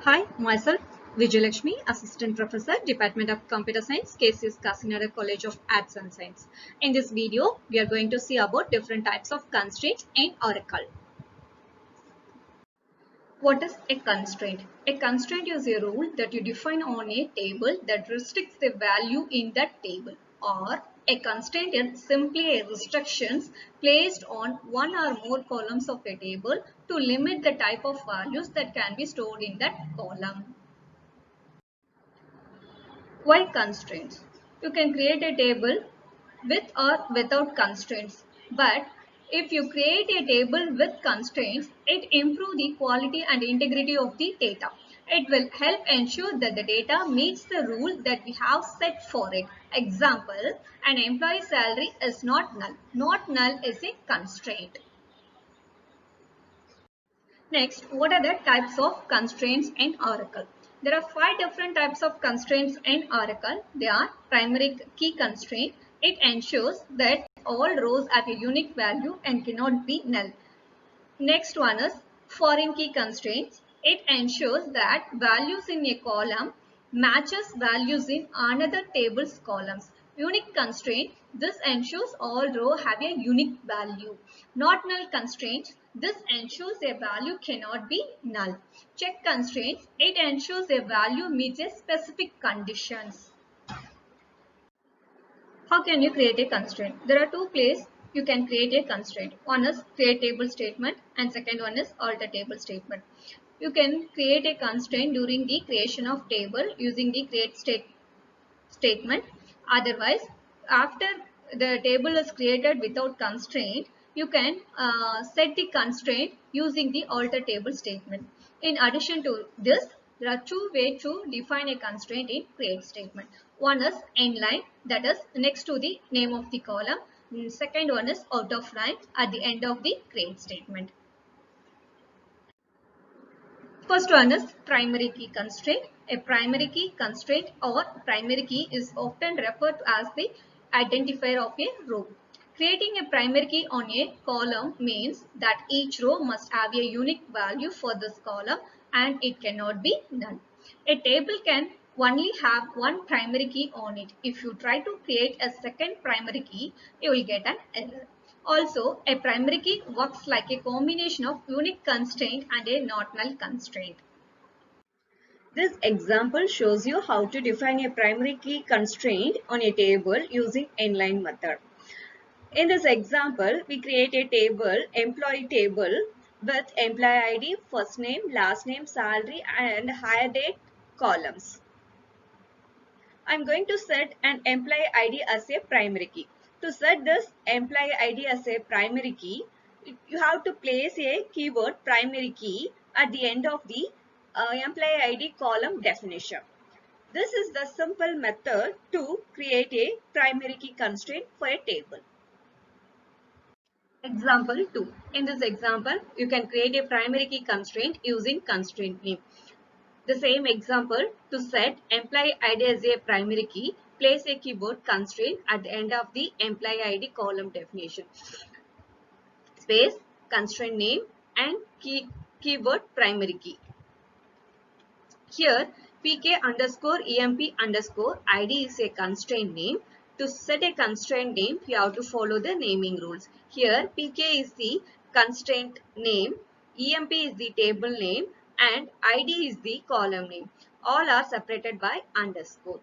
Hi, myself Vijayalakshmi, Assistant Professor, Department of Computer Science, KCS Kasinada College of Arts and Science. In this video, we are going to see about different types of constraints in Oracle. What is a constraint? A constraint is a rule that you define on a table that restricts the value in that table, or a constraint is simply a restrictions placed on one or more columns of a table to limit the type of values that can be stored in that column. Why constraints? You can create a table with or without constraints. But if you create a table with constraints, it improves the quality and integrity of the data. It will help ensure that the data meets the rule that we have set for it. Example, an employee salary is not null. Not null is a constraint. Next, what are the types of constraints in Oracle? There are 5 different types of constraints in Oracle. They are primary key constraint. It ensures that all rows have a unique value and cannot be null. Next one is foreign key constraints. It ensures that values in a column matches values in another table's columns. Unique constraint. This ensures all rows have a unique value. Not null constraints. This ensures a value cannot be null. Check constraints. It ensures a value meets a specific conditions. How can you create a constraint? There are 2 ways you can create a constraint. One is create table statement and second one is alter table statement. You can create a constraint during the creation of table using the create statement. Otherwise, after the table is created without constraint, you can set the constraint using the alter table statement. In addition to this, there are 2 ways to define a constraint in create statement. One is inline, that is next to the name of the column. Second one is out of line at the end of the create statement. First one is primary key constraint. A primary key constraint or primary key is often referred to as the identifier of a row. Creating a primary key on a column means that each row must have a unique value for this column and it cannot be null. A table can only have one primary key on it. If you try to create a second primary key, you will get an error. Also, a primary key works like a combination of unique constraint and a not null constraint. This example shows you how to define a primary key constraint on a table using inline method. In this example, we create a table, employee table with employee ID, first name, last name, salary and hire date columns. I'm going to set an employee ID as a primary key. To set this employee ID as a primary key, you have to place a keyword primary key at the end of the employee ID column definition. This is the simple method to create a primary key constraint for a table. Example 2. In this example, you can create a primary key constraint using constraint name. The same example, to set employee ID as a primary key, place a keyword constraint at the end of the employee ID column definition. Space, constraint name and keyword primary key. Here, pk underscore emp underscore id is a constraint name. To set a constraint name, you have to follow the naming rules. Here, pk is the constraint name, emp is the table name, and id is the column name. All are separated by underscore.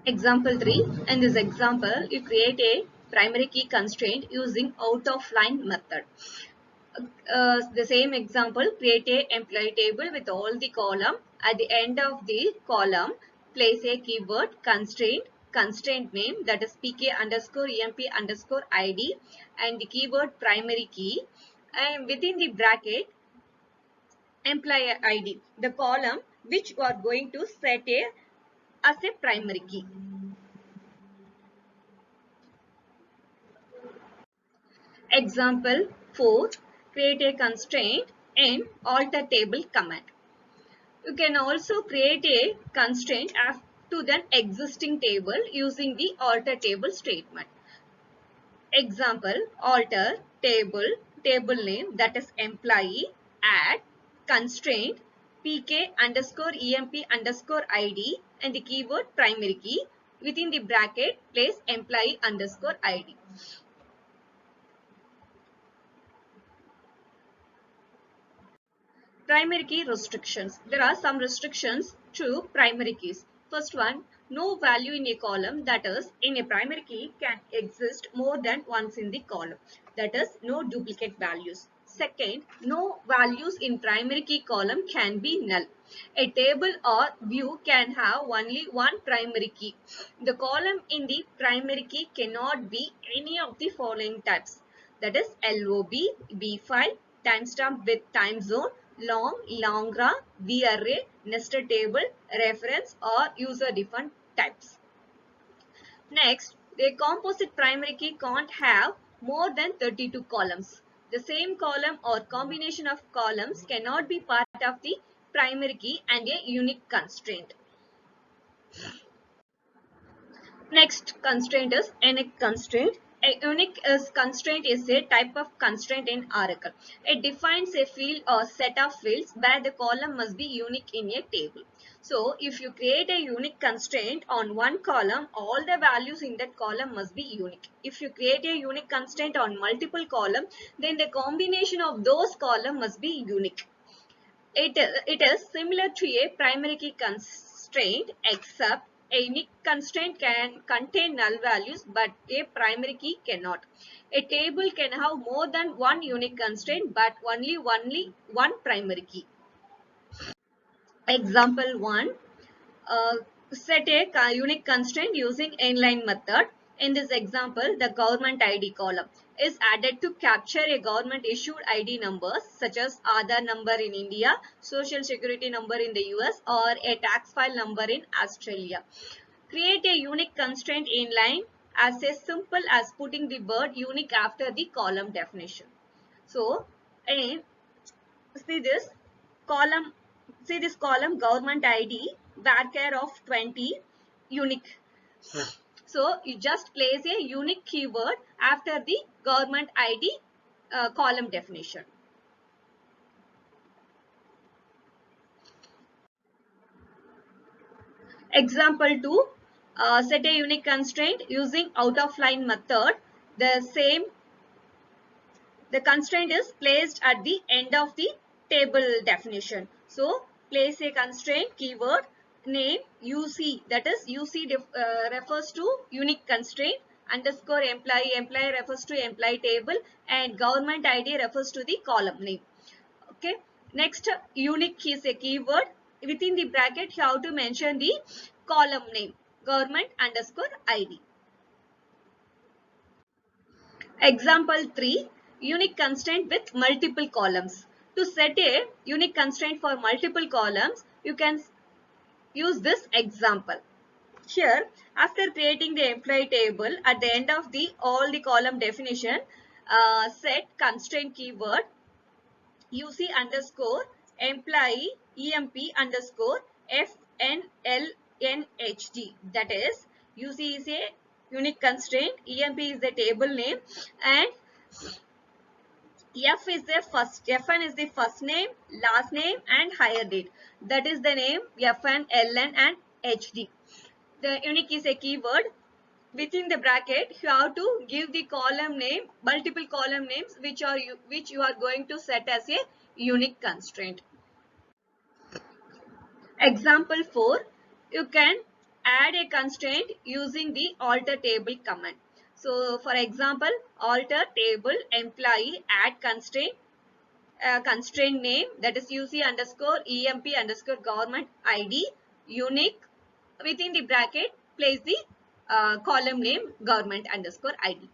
Example 3. In this example, you create a primary key constraint using out of line method. The same example, create a employee table with all the column. At the end of the column, place a keyword constraint name, that is pk underscore emp underscore id, and the keyword primary key, and within the bracket employee id, the column which you are going to set as a primary key. Example 4. Create a constraint in alter table command. You can also create a constraint to the existing table using the alter table statement. Example, alter table table name, that is employee, add constraint pk underscore emp underscore id and the keyword primary key. Within the bracket, place employee underscore id. Primary key restrictions. There are some restrictions to primary keys. First one, no value in a column, that is, in a primary key can exist more than once in the column. That is, no duplicate values. Second, no values in primary key column can be null. A table or view can have only one primary key. The column in the primary key cannot be any of the following types. That is LOB, B file, timestamp with time zone, long, longra, VArray, nested table, reference or user defined types. Next, the composite primary key can't have more than 32 columns. The same column or combination of columns cannot be part of the primary key and a unique constraint. Next constraint is unique constraint. A unique constraint is a type of constraint in Oracle. It defines a field or set of fields where the column must be unique in a table. So, if you create a unique constraint on one column, all the values in that column must be unique. If you create a unique constraint on multiple columns, then the combination of those columns must be unique. It is similar to a primary key constraint, except a unique constraint can contain null values but a primary key cannot. A table can have more than one unique constraint but only one primary key. Example 1. Uh, Set a unique constraint using inline method. In this example, the government ID column is added to capture a government issued ID numbers such as Aadhaar number in India, Social Security number in the US or a tax file number in Australia. Create a unique constraint inline as simple as putting the word unique after the column definition. So, see this column, government ID varchar of 20 unique. So you just place a unique keyword after the government ID column definition. Example 2, set a unique constraint using out of line method. The constraint is placed at the end of the table definition. So place a constraint keyword name UC, that is UC refers to unique constraint, underscore employee refers to employee table and government ID refers to the column name. Okay. Next, unique is a keyword. Within the bracket you have to mention the column name government underscore ID. Example 3, unique constraint with multiple columns. To set a unique constraint for multiple columns, you can use this example. Here, after creating the employee table, at the end of all the column definition, set constraint keyword UC underscore employee EMP underscore FNLNHD. That is, UC is a unique constraint, EMP is the table name, and FN is the first name, last name, and hire date. That is the name FN, LN, and HD. The unique is a keyword. Within the bracket, you have to give the column name, multiple column names, which you are going to set as a unique constraint. Example 4, you can add a constraint using the alter table command. So, for example, alter table employee add constraint, constraint name, that is UC underscore EMP underscore government ID unique. Within the bracket, place the column name government underscore ID.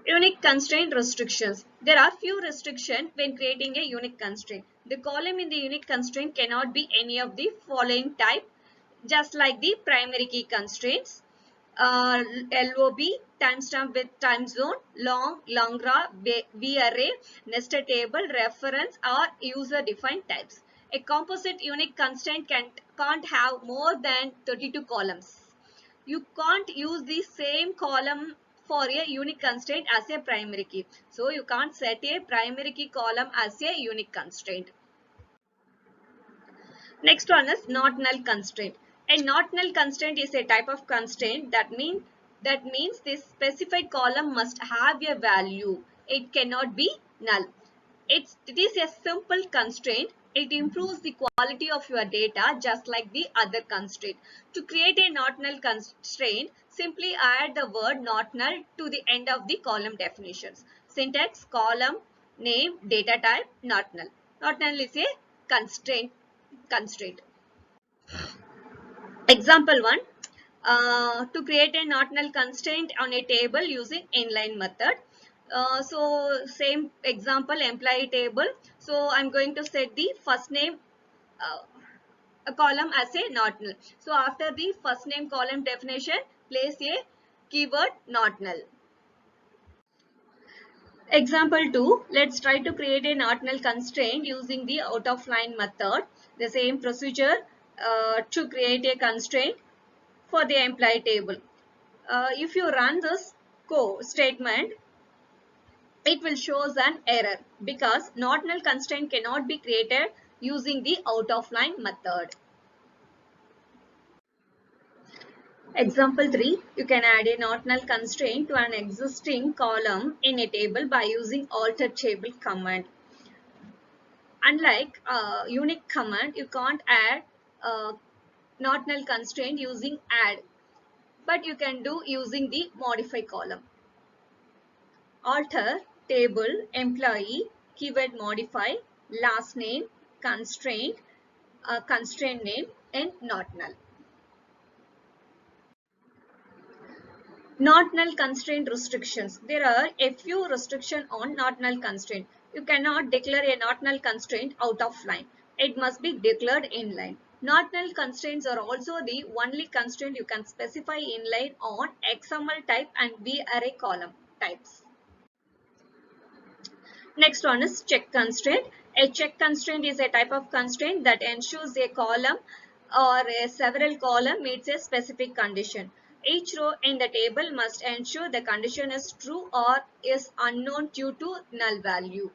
Unique constraint restrictions. There are few restrictions when creating a unique constraint. The column in the unique constraint cannot be any of the following type, just like the primary key constraints. LOB, timestamp with time zone, long, longra, VArray, nested table, reference or user defined types. A composite unique constraint can't have more than 32 columns. You can't use the same column for a unique constraint as a primary key. So you can't set a primary key column as a unique constraint. Next one is not null constraint. A not null constraint is a type of constraint that means this specified column must have a value. It cannot be null. It is a simple constraint. It improves the quality of your data just like the other constraint. To create a not null constraint, simply add the word not null to the end of the column definitions. Syntax: column name data type not null. Not null is a constraint. Example 1. To create a not null constraint on a table using inline method. So same example, employee table. So I'm going to set the first name a column as a not null. So after the first name column definition, place a keyword not null. Example 2. Let's try to create a not null constraint using the out of line method. The same procedure to create a constraint for the employee table. If you run this statement, it will show an error because not null constraint cannot be created using the out of line method. Example 3. You can add a not null constraint to an existing column in a table by using alter table command. Unlike unique command, you can't add not null constraint using add, but you can do using the modify column. Alter table employee keyword modify last name constraint constraint name and not null. Not null constraint restrictions. There are a few restrictions on not null constraint. You cannot declare a not null constraint out of line. It must be declared in line. Not null constraints are also the only constraint you can specify in line on XML type and VArray column types. Next one is check constraint. A check constraint is a type of constraint that ensures a column or a several column meets a specific condition. Each row in the table must ensure the condition is true or is unknown due to null value.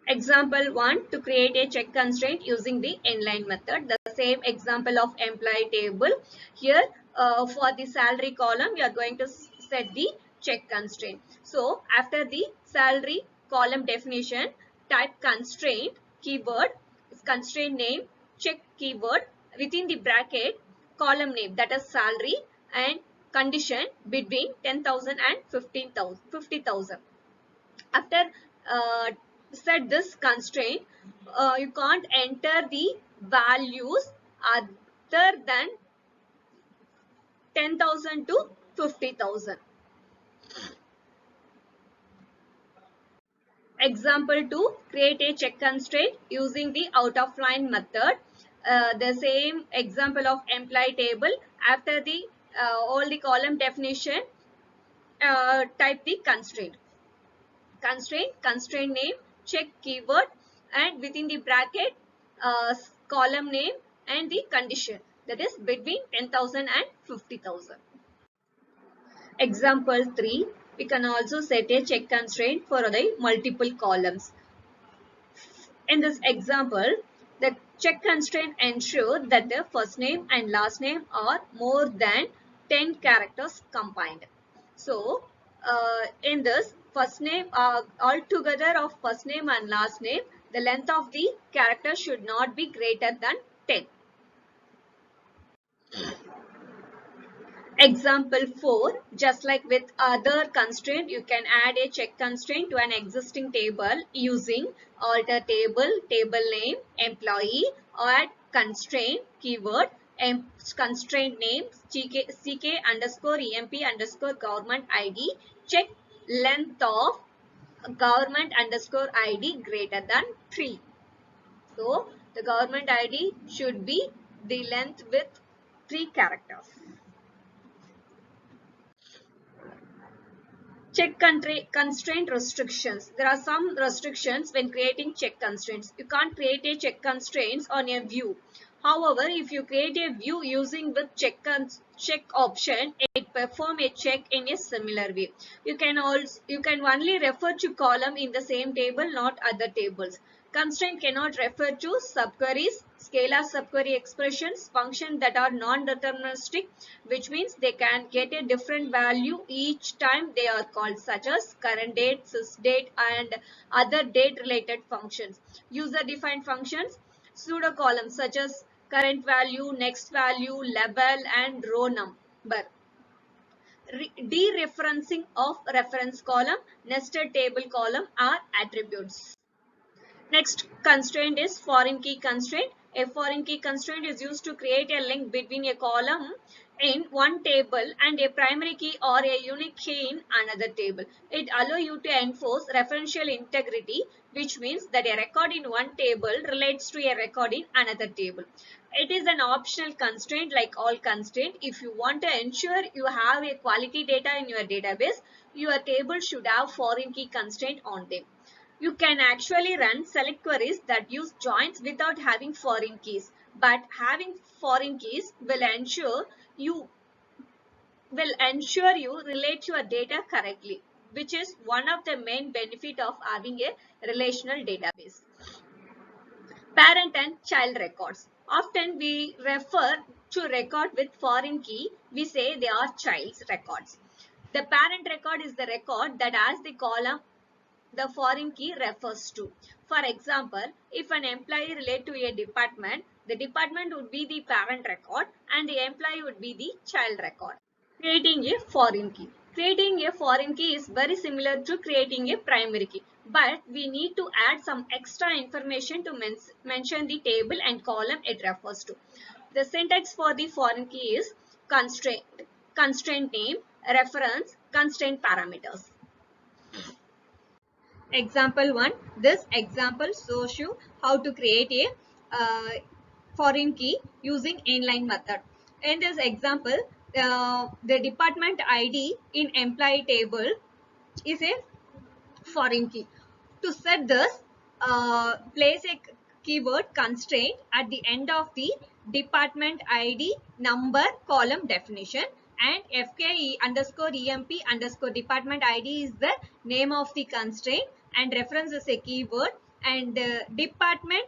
Example 1. To create a check constraint using the inline method. The same example of employee table. Here for the salary column, we are going to set the check constraint. So after the salary column definition, type constraint keyword, constraint name, check keyword within the bracket, column name, that is salary, and condition between 10,000 and 50,000. After set this constraint, you can't enter the values other than 10,000 to 50,000. Example 2. Create a check constraint using the out of line method. The same example of employee table. After the all the column definition, type the constraint. Constraint name, check keyword, and within the bracket, column name and the condition, that is between 10,000 and 50,000. Example 3. We can also set a check constraint for the multiple columns. In this example, the check constraint ensures that the first name and last name are more than 10 characters combined. So, in this first name, altogether of first name and last name, the length of the character should not be greater than 10. Example 4. Just like with other constraint, you can add a check constraint to an existing table using alter table, table name, employee, or add constraint keyword, constraint name, ck underscore emp underscore government id, check length of government underscore id greater than 3. So the government id should be the length with 3 characters. Check constraint restrictions. There are some restrictions when creating check constraints. You can't create a check constraints on a view. However, if you create a view using the check option, it perform a check in a similar way. You can only refer to column in the same table, not other tables. Constraint cannot refer to subqueries, scalar subquery expressions, functions that are non-deterministic, which means they can get a different value each time they are called, such as current date, sysdate, and other date-related functions. User-defined functions, pseudo columns such as current value, next value, level, and row number. Dereferencing of reference column, nested table column are attributes. Next constraint is foreign key constraint. A foreign key constraint is used to create a link between a column in one table and a primary key or a unique key in another table. It allows you to enforce referential integrity, which means that a record in one table relates to a record in another table. It is an optional constraint like all constraints. If you want to ensure you have a quality data in your database, your table should have foreign key constraint on them. You can actually run select queries that use joins without having foreign keys, but having foreign keys will ensure you relate your data correctly, which is one of the main benefit of having a relational database. Parent and child records. Often we refer to record with foreign key. We say they are child's records. The parent record is the record that has the column the foreign key refers to. For example, if an employee relate to a department, the department would be the parent record and the employee would be the child record. Creating a foreign key. Creating a foreign key is very similar to creating a primary key, but we need to add some extra information to mention the table and column it refers to. The syntax for the foreign key is constraint name, reference, constraint parameters. Example 1. This example shows you how to create a foreign key using inline method. In this example, the department ID in employee table is a foreign key. To set this, place a keyword constraint at the end of the department ID number column definition, and fke underscore emp underscore department ID is the name of the constraint and reference is a keyword, and department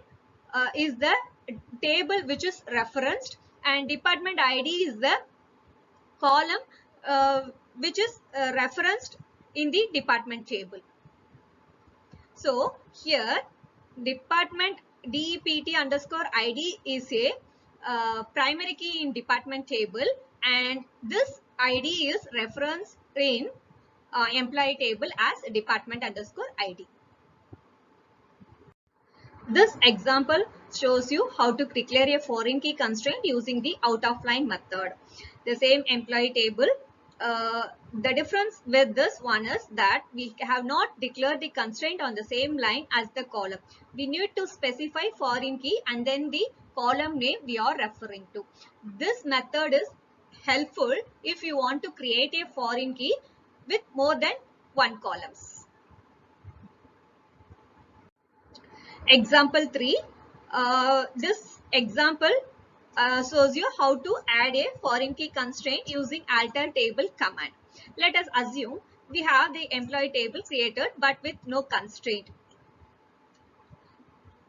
is the table which is referenced, and department ID is the column which is referenced in the department table. So here department DEPT underscore ID is a primary key in department table, and this ID is referenced in employee table as department underscore ID. This example shows you how to declare a foreign key constraint using the out of line method. The same employee table. The difference with this one is that we have not declared the constraint on the same line as the column. We need to specify foreign key and then the column name we are referring to. This method is helpful if you want to create a foreign key with more than one columns. Example 3. This example shows you how to add a foreign key constraint using alter table command. Let us assume we have the employee table created but with no constraint.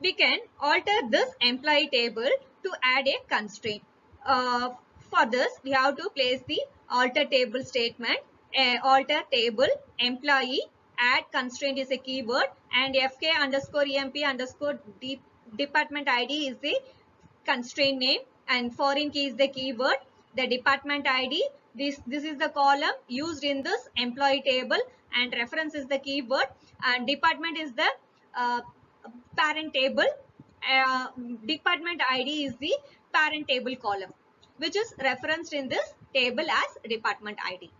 We can alter this employee table to add a constraint. For this, we have to place the alter table statement. Alter table employee add constraint is a keyword, and fk underscore emp underscore department ID is the constraint name, and foreign key is the keyword. The department ID, this is the column used in this employee table, and reference is the keyword, and department is the parent table. Department ID is the parent table column, which is referenced in this table as department ID.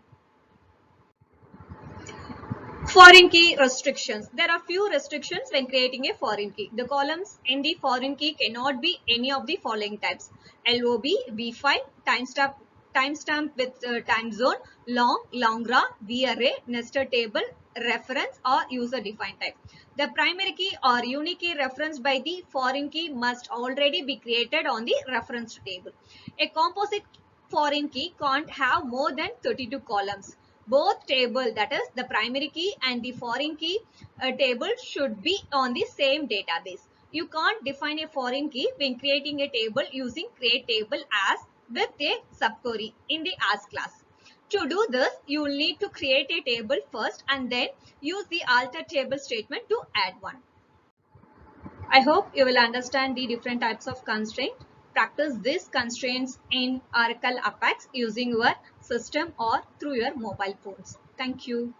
Foreign key restrictions. There are few restrictions when creating a foreign key. The columns in the foreign key cannot be any of the following types: LOB, V5, timestamp timestamp with time zone, long, longra, varray, nested table, reference or user defined type. The primary key or unique key referenced by the foreign key must already be created on the reference table. A composite foreign key can't have more than 32 columns. Both table, that is the primary key and the foreign key table, should be on the same database. You can't define a foreign key when creating a table using create table as with a subquery in the as class. To do this, you will need to create a table first and then use the alter table statement to add one. I hope you will understand the different types of constraint. Practice these constraints in Oracle Apex using your system or through your mobile phones. Thank you.